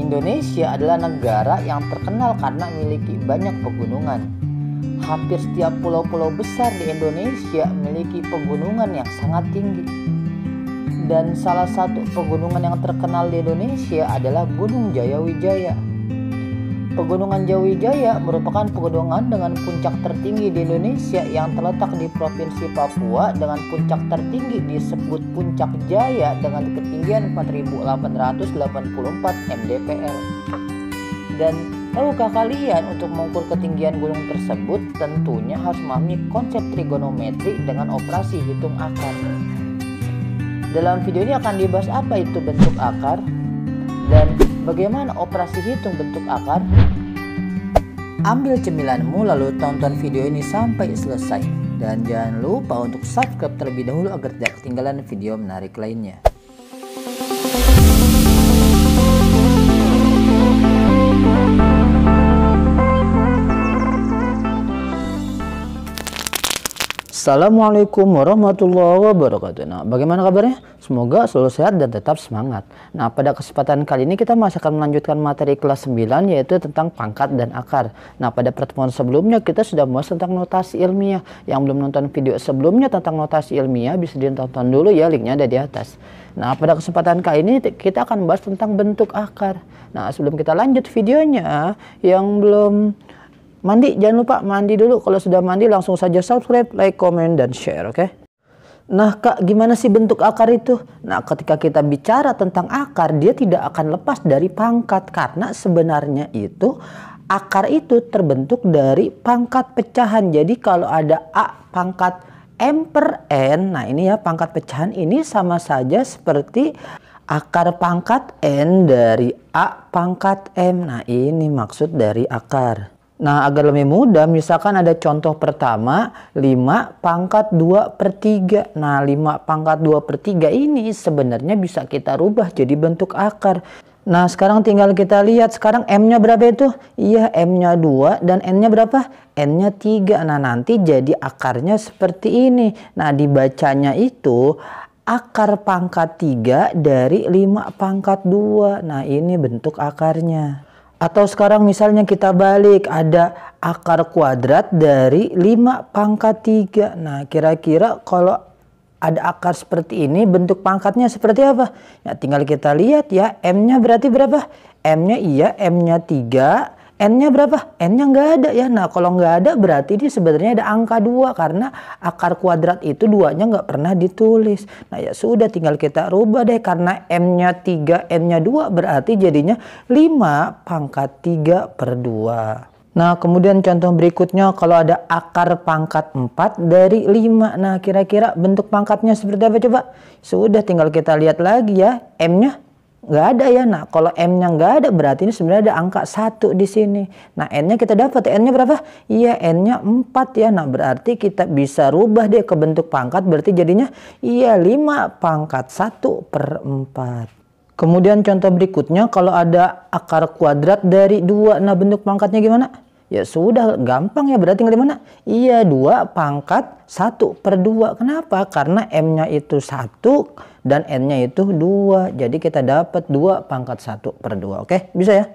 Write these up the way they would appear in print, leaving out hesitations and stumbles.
Indonesia adalah negara yang terkenal karena memiliki banyak pegunungan. Hampir setiap pulau-pulau besar di Indonesia memiliki pegunungan yang sangat tinggi. Dan salah satu pegunungan yang terkenal di Indonesia adalah Gunung Jayawijaya. Pegunungan Jayawijaya merupakan pegunungan dengan puncak tertinggi di Indonesia yang terletak di Provinsi Papua dengan puncak tertinggi disebut Puncak Jaya dengan ketinggian 4.884 mdpl. Dan tahukah kalian untuk mengukur ketinggian gunung tersebut tentunya harus memahami konsep trigonometri dengan operasi hitung akar. Dalam video ini akan dibahas apa itu bentuk akar dan bagaimana operasi hitung bentuk akar. Ambil cemilanmu lalu tonton video ini sampai selesai. Dan jangan lupa untuk subscribe terlebih dahulu agar tidak ketinggalan video menarik lainnya. Assalamualaikum warahmatullahi wabarakatuh. Nah, bagaimana kabarnya? Semoga selalu sehat dan tetap semangat. Nah, pada kesempatan kali ini kita masih akan melanjutkan materi kelas 9 yaitu tentang pangkat dan akar. Nah, pada pertemuan sebelumnya kita sudah membahas tentang notasi ilmiah. Yang belum nonton video sebelumnya tentang notasi ilmiah bisa ditonton dulu ya, linknya ada di atas. Nah, pada kesempatan kali ini kita akan membahas tentang bentuk akar. Nah, sebelum kita lanjut videonya, yang belum mandi jangan lupa mandi dulu. Kalau sudah mandi langsung saja subscribe, like, komen, dan share, oke? Nah kak, gimana sih bentuk akar itu? Nah, ketika kita bicara tentang akar, dia tidak akan lepas dari pangkat. Karena sebenarnya itu akar itu terbentuk dari pangkat pecahan. Jadi kalau ada A pangkat M per N, nah ini ya pangkat pecahan ini sama saja seperti akar pangkat N dari A pangkat M. Nah ini maksud dari akar. Nah, agar lebih mudah, misalkan ada contoh pertama 5 pangkat 2 per 3. Nah, 5 pangkat 2 per 3 ini sebenarnya bisa kita rubah jadi bentuk akar. Nah, sekarang tinggal kita lihat sekarang M-nya berapa itu? Iya, M-nya 2 dan N-nya berapa? N-nya 3. Nah, nanti jadi akarnya seperti ini. Nah, dibacanya itu akar pangkat 3 dari 5 pangkat 2. Nah, ini bentuk akarnya. Atau sekarang misalnya kita balik, ada akar kuadrat dari 5 pangkat 3. Nah, kira-kira kalau ada akar seperti ini, bentuk pangkatnya seperti apa? Ya, tinggal kita lihat ya, M-nya berarti berapa? M-nya iya, M-nya 3. N-nya berapa? N-nya nggak ada ya. Nah, kalau nggak ada berarti ini sebenarnya ada angka 2. Karena akar kuadrat itu 2-nya nggak pernah ditulis. Nah, ya sudah tinggal kita rubah deh. Karena M-nya 3, N-nya 2 berarti jadinya 5 pangkat 3 per 2. Nah, kemudian contoh berikutnya kalau ada akar pangkat 4 dari 5. Nah, kira-kira bentuk pangkatnya seperti apa coba? Sudah tinggal kita lihat lagi ya. M-nya nggak ada ya. Nah, kalau M-nya nggak ada berarti ini sebenarnya ada angka 1 di sini. Nah, N-nya kita dapat. N-nya berapa? Iya, N-nya 4 ya. Nah, berarti kita bisa rubah deh ke bentuk pangkat. Berarti jadinya iya 5 pangkat 1 per 4. Kemudian contoh berikutnya kalau ada akar kuadrat dari 2. Nah, bentuk pangkatnya gimana? Ya sudah gampang ya, berarti tinggal di mana? Iya 2 pangkat 1 per 2. Kenapa? Karena M-nya itu 1 dan N-nya itu 2. Jadi kita dapat 2 pangkat 1 per 2. Oke, bisa ya?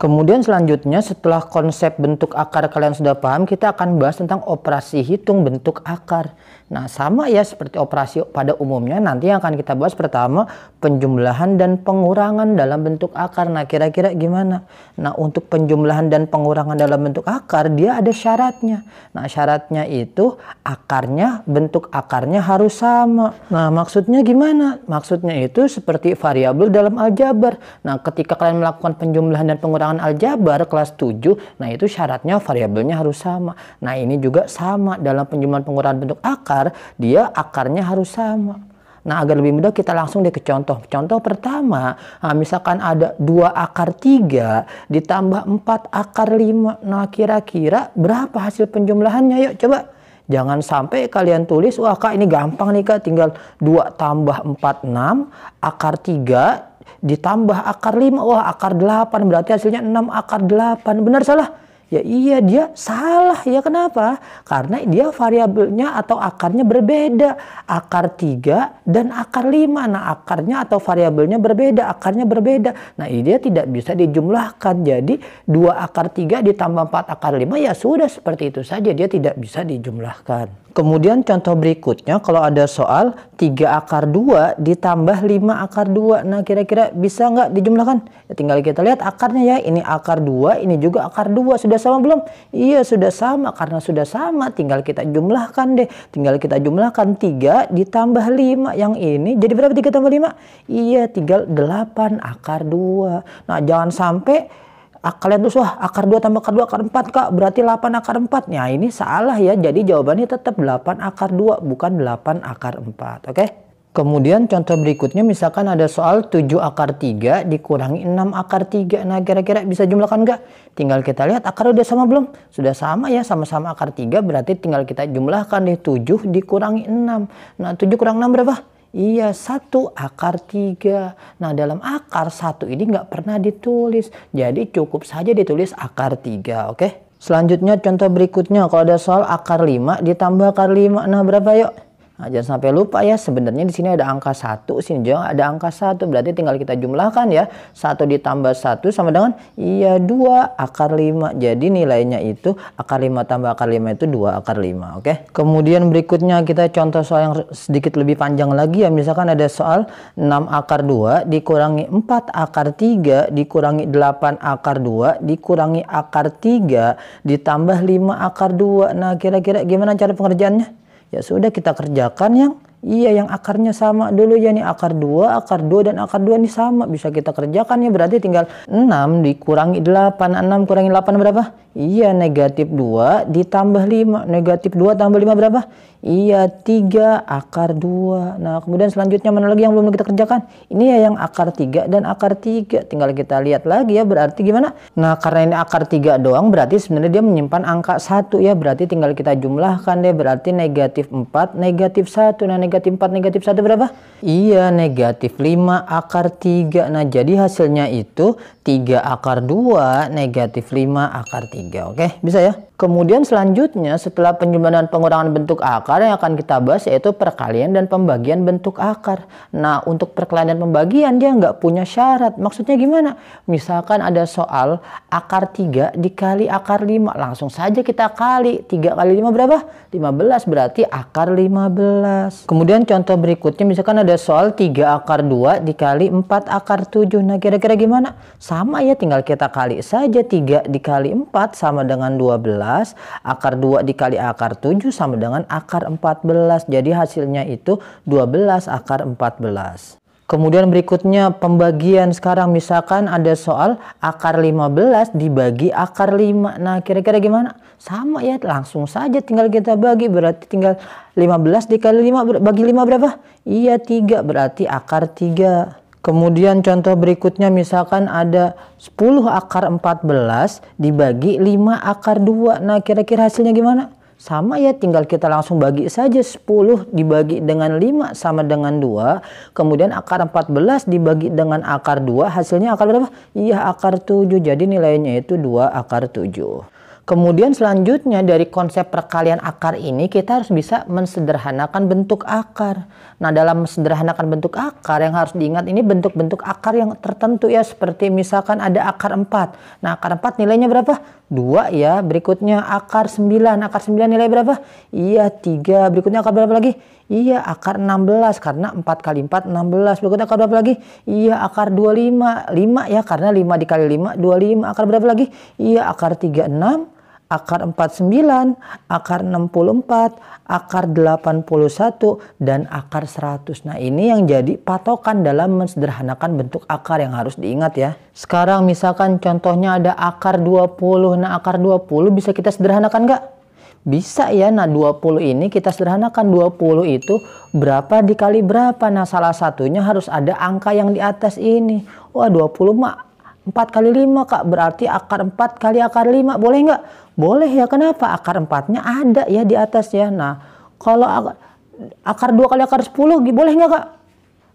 Kemudian selanjutnya setelah konsep bentuk akar kalian sudah paham, kita akan bahas tentang operasi hitung bentuk akar. Nah, sama ya seperti operasi pada umumnya. Nanti yang akan kita bahas pertama penjumlahan dan pengurangan dalam bentuk akar. Nah, kira-kira gimana? Nah, untuk penjumlahan dan pengurangan dalam bentuk akar dia ada syaratnya. Nah, syaratnya itu akarnya, bentuk akarnya harus sama. Nah, maksudnya gimana? Maksudnya itu seperti variabel dalam aljabar. Nah, ketika kalian melakukan penjumlahan dan pengurangan aljabar kelas 7, nah itu syaratnya variabelnya harus sama. Nah, ini juga sama dalam penjumlahan pengurangan bentuk akar, dia akarnya harus sama. Nah, agar lebih mudah kita langsung deh ke contoh. Contoh pertama, nah, misalkan ada 2 akar 3 ditambah 4 akar 5. Nah, kira-kira berapa hasil penjumlahannya? Yuk coba. Jangan sampai kalian tulis, wah kak ini gampang nih kak, tinggal 2 tambah 4, 6, akar 3 ditambah akar 5, wah akar 8, berarti hasilnya 6 akar 8. Benar salah? Ya iya, dia salah ya. Kenapa? Karena dia variabelnya atau akarnya berbeda. Akar 3 dan akar 5. Nah, akarnya atau variabelnya berbeda, akarnya berbeda. Nah, ini dia tidak bisa dijumlahkan. Jadi 2 akar 3 ditambah 4 akar 5 ya sudah seperti itu saja, dia tidak bisa dijumlahkan. Kemudian contoh berikutnya, kalau ada soal 3 akar 2 ditambah 5 akar 2. Nah, kira-kira bisa nggak dijumlahkan? Ya, tinggal kita lihat akarnya ya. Ini akar 2, ini juga akar 2. Sudah sama belum? Iya, sudah sama. Karena sudah sama, tinggal kita jumlahkan deh. Tinggal kita jumlahkan 3 ditambah 5. Yang ini jadi berapa 3 tambah 5? Iya, tinggal 8 akar 2. Nah, jangan sampai kalian tuh wah akar 2 tambah akar 2 akar 4 kak, berarti 8 akar 4. Nah, ini salah ya. Jadi jawabannya tetap 8 akar 2 bukan 8 akar 4. Oke. Kemudian contoh berikutnya, misalkan ada soal 7 akar 3 dikurangi 6 akar 3. Nah, kira-kira bisa jumlahkan nggak? Tinggal kita lihat akar udah sama belum? Sudah sama ya, sama-sama akar 3, berarti tinggal kita jumlahkan deh. 7 dikurangi 6. Nah, 7 kurang 6 berapa? Iya, 1 akar 3. Nah, dalam akar 1 ini nggak pernah ditulis. Jadi cukup saja ditulis akar 3. Oke. Selanjutnya contoh berikutnya, kalau ada soal akar 5 ditambah akar 5. Nah, berapa yuk? Nah, jangan sampai lupa ya, sebenarnya di sini ada angka 1, sini juga ada angka 1. Berarti tinggal kita jumlahkan ya. 1 ditambah 1 sama dengan iya 2 akar 5. Jadi nilainya itu akar 5 tambah akar 5 itu 2 akar 5. Oke. Kemudian berikutnya kita contoh soal yang sedikit lebih panjang lagi ya. Misalkan ada soal 6 akar 2 dikurangi 4 akar 3 dikurangi 8 akar 2 dikurangi akar 3 ditambah 5 akar 2. Nah, kira-kira gimana cara pengerjaannya? Ya sudah, kita kerjakan yang akarnya sama dulu ya. Nih akar 2 dan akar 2 ini sama, bisa kita kerjakan ya. Berarti tinggal 6 dikurangi 8. 6 kurangi 8 berapa? Iya, negatif 2 ditambah 5. Negatif 2 tambah 5 berapa? Iya, 3 akar 2. Nah, kemudian selanjutnya mana lagi yang belum kita kerjakan? Ini ya yang akar 3 dan akar 3. Tinggal kita lihat lagi ya, berarti gimana? Nah, karena ini akar 3 doang, berarti sebenarnya dia menyimpan angka 1 ya. Berarti tinggal kita jumlahkan deh. Berarti negatif 4, negatif 1. Nah, negatif 4, negatif 1 berapa? Iya, negatif 5 akar 3. Nah, jadi hasilnya itu 3 akar 2, negatif 5 akar 3. Oke, bisa ya? Kemudian selanjutnya setelah penjumlahan dan pengurangan bentuk akar yang akan kita bahas yaitu perkalian dan pembagian bentuk akar. Nah, untuk perkalian dan pembagian dia nggak punya syarat. Maksudnya gimana? Misalkan ada soal akar 3 dikali akar 5. Langsung saja kita kali. 3 kali 5 berapa? 15, berarti akar 15. Kemudian contoh berikutnya misalkan ada soal 3 akar 2 dikali 4 akar 7. Nah, kira-kira gimana? Sama ya, tinggal kita kali saja. 3 dikali 4 sama dengan 12. Akar 2 dikali akar 7 sama dengan akar 14. Jadi hasilnya itu 12 akar 14. Kemudian berikutnya pembagian. Sekarang misalkan ada soal akar 15 dibagi akar 5. Nah, kira-kira gimana? Sama ya, langsung saja tinggal kita bagi. Berarti tinggal 15 dikali 5 bagi 5 berapa? Iya, 3. Berarti akar 3. Kemudian contoh berikutnya misalkan ada 10 akar 14 dibagi 5 akar 2. Nah, kira-kira hasilnya gimana? Sama ya, tinggal kita langsung bagi saja. 10 dibagi dengan 5 sama dengan 2. Kemudian akar 14 dibagi dengan akar 2. Hasilnya akar berapa? Iya, akar 7. Jadi nilainya itu 2 akar 7. Kemudian selanjutnya dari konsep perkalian akar ini kita harus bisa mensederhanakan bentuk akar. Nah, dalam mensederhanakan bentuk akar yang harus diingat ini bentuk-bentuk akar yang tertentu ya. Seperti misalkan ada akar 4. Nah, akar 4 nilainya berapa? 2 ya. Berikutnya akar 9. Akar 9 nilai berapa? Iya, 3. Berikutnya akar berapa lagi? Iya, akar 16 karena 4 kali 4 16. Berikutnya akar berapa lagi? Iya, akar 25. 5 ya karena 5 dikali 5 25. Akar berapa lagi? Iya, akar 36. Akar 49, akar 64, akar 81, dan akar 100. Nah, ini yang jadi patokan dalam mensederhanakan bentuk akar yang harus diingat ya. Sekarang misalkan contohnya ada akar 20. Nah, akar 20 bisa kita sederhanakan nggak? Bisa ya. Nah, 20 ini kita sederhanakan. 20 itu berapa dikali berapa? Nah, salah satunya harus ada angka yang di atas ini. Wah, 20 mah 4 kali 5 kak, berarti akar 4 kali akar 5, boleh nggak? Boleh ya, kenapa? Akar 4-nya ada ya di atas ya. Nah, kalau akar 2 kali akar 10 boleh nggak kak?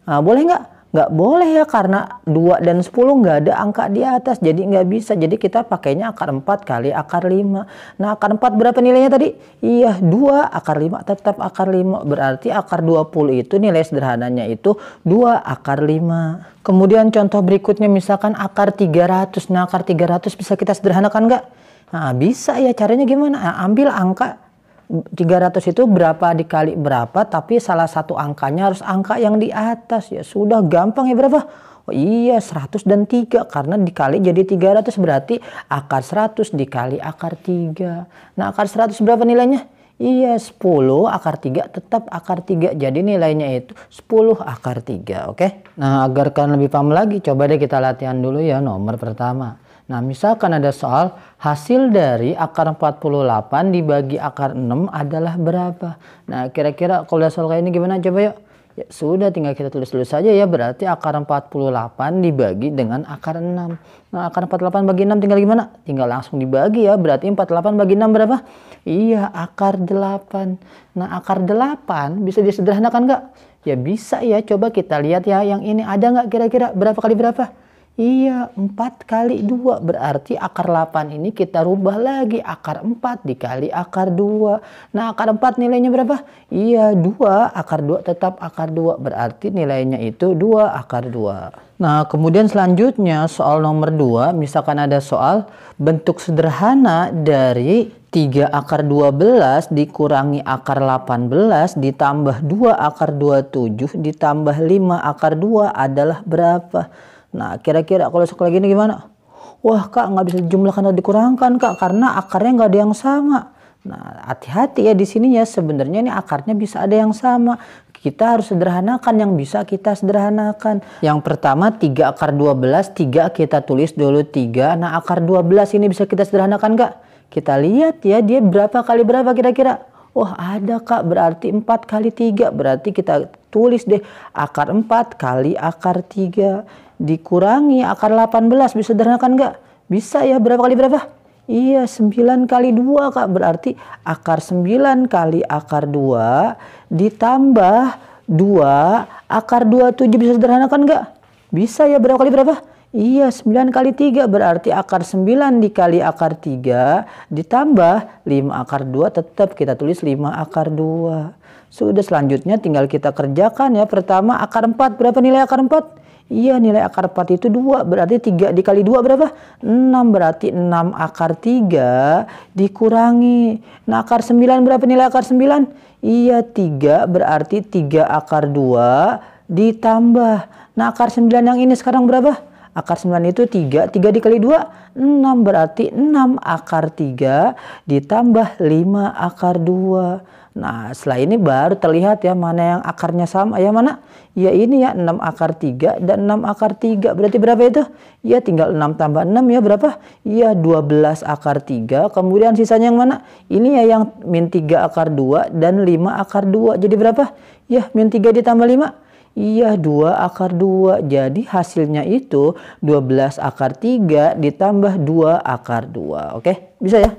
Nah, boleh nggak? Nggak boleh ya, karena 2 dan 10 nggak ada angka di atas, jadi nggak bisa. Jadi kita pakainya akar 4 kali akar 5. Nah, akar 4 berapa nilainya tadi? Iya, 2. Akar 5 tetap akar 5. Berarti akar 20 itu nilai sederhananya itu 2 akar 5. Kemudian contoh berikutnya misalkan akar 300. Nah, akar 300 bisa kita sederhanakan nggak? Nah, bisa ya. Caranya gimana? Nah, ambil angka 300 itu berapa dikali berapa, tapi salah satu angkanya harus angka yang di atas. Ya sudah, gampang ya. Berapa? Oh iya, 100 dan 3, karena dikali jadi 300, berarti akar 100 dikali akar 3. Nah, akar 100 berapa nilainya? Iya, 10 akar 3 tetap akar 3, jadi nilainya itu 10 akar 3. Oke. Nah, agar kalian lebih paham lagi, coba deh kita latihan dulu ya nomor pertama. Nah, misalkan ada soal hasil dari akar 48 dibagi akar 6 adalah berapa? Nah, kira-kira kalau ada soal kayak ini gimana? Coba yuk. Ya sudah, tinggal kita tulis dulu saja ya. Berarti akar 48 dibagi dengan akar 6. Nah, akar 48 bagi 6 tinggal gimana? Tinggal langsung dibagi ya. Berarti 48 bagi 6 berapa? Iya, akar 8. Nah, akar 8 bisa disederhanakan nggak? Ya bisa ya. Coba kita lihat ya. Yang ini ada nggak kira-kira? Berapa kali berapa? Iya, 4 kali 2. Berarti akar 8 ini kita rubah lagi. Akar 4 dikali akar 2. Nah, akar 4 nilainya berapa? Iya, 2. Akar 2 tetap akar 2. Berarti nilainya itu 2 akar 2. Nah, kemudian selanjutnya soal nomor 2. Misalkan ada soal bentuk sederhana dari 3 akar 12 dikurangi akar 18 ditambah 2 akar 27 ditambah 5 akar 2 adalah berapa? Nah, kira-kira kalau soal gini gimana? Wah, Kak, nggak bisa dijumlahkan atau dikurangkan, Kak, karena akarnya nggak ada yang sama. Nah, hati-hati ya di sini ya. Sebenarnya ini akarnya bisa ada yang sama. Kita harus sederhanakan yang bisa kita sederhanakan. Yang pertama 3 akar 12, 3 kita tulis dulu 3. Nah, akar 12 ini bisa kita sederhanakan nggak? Kita lihat ya, dia berapa kali berapa kira-kira? Wah, ada, Kak, berarti 4 kali 3. Berarti kita tulis deh akar 4 kali akar 3. Dikurangi akar 18, bisa sederhanakan nggak? Bisa ya. Berapa kali berapa? Iya, 9 kali 2, Kak. Berarti akar 9 kali akar 2 ditambah 2 akar 27, bisa sederhanakan nggak? Bisa ya. Berapa kali berapa? Iya, 9 kali 3 berarti akar 9 dikali akar 3 ditambah 5 akar 2, tetap kita tulis 5 akar 2. Sudah, selanjutnya tinggal kita kerjakan ya. Pertama akar 4, berapa nilai akar 4? Iya, nilai akar 4 itu 2, berarti 3 dikali 2 berapa? 6, berarti 6 akar 3 dikurangi. Nah, akar 9 berapa nilai akar 9? Iya, 3, berarti 3 akar 2 ditambah. Nah, akar 9 yang ini sekarang berapa? Akar 9 itu 3, 3 dikali 2, 6, berarti 6 akar 3 ditambah 5 akar 2. Nah, setelah ini baru terlihat ya mana yang akarnya sama. Ya mana? Ya ini ya, 6 akar 3 dan 6 akar 3. Berarti berapa itu? Ya tinggal 6 tambah 6 ya berapa? Ya 12 akar 3. Kemudian sisanya yang mana? Ini ya yang min 3 akar 2 dan 5 akar 2. Jadi berapa? Ya min 3 ditambah 5. Iya, 2 akar 2. Jadi hasilnya itu 12 akar 3 ditambah 2 akar 2. Oke, bisa ya?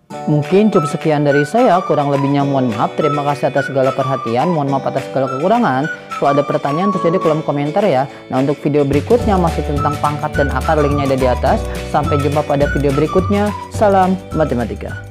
Mungkin cukup sekian dari saya, kurang lebihnya mohon maaf. Terima kasih atas segala perhatian, mohon maaf atas segala kekurangan. Kalau ada pertanyaan tulis di kolom komentar ya. Nah, untuk video berikutnya masih tentang pangkat dan akar, linknya ada di atas. Sampai jumpa pada video berikutnya. Salam matematika.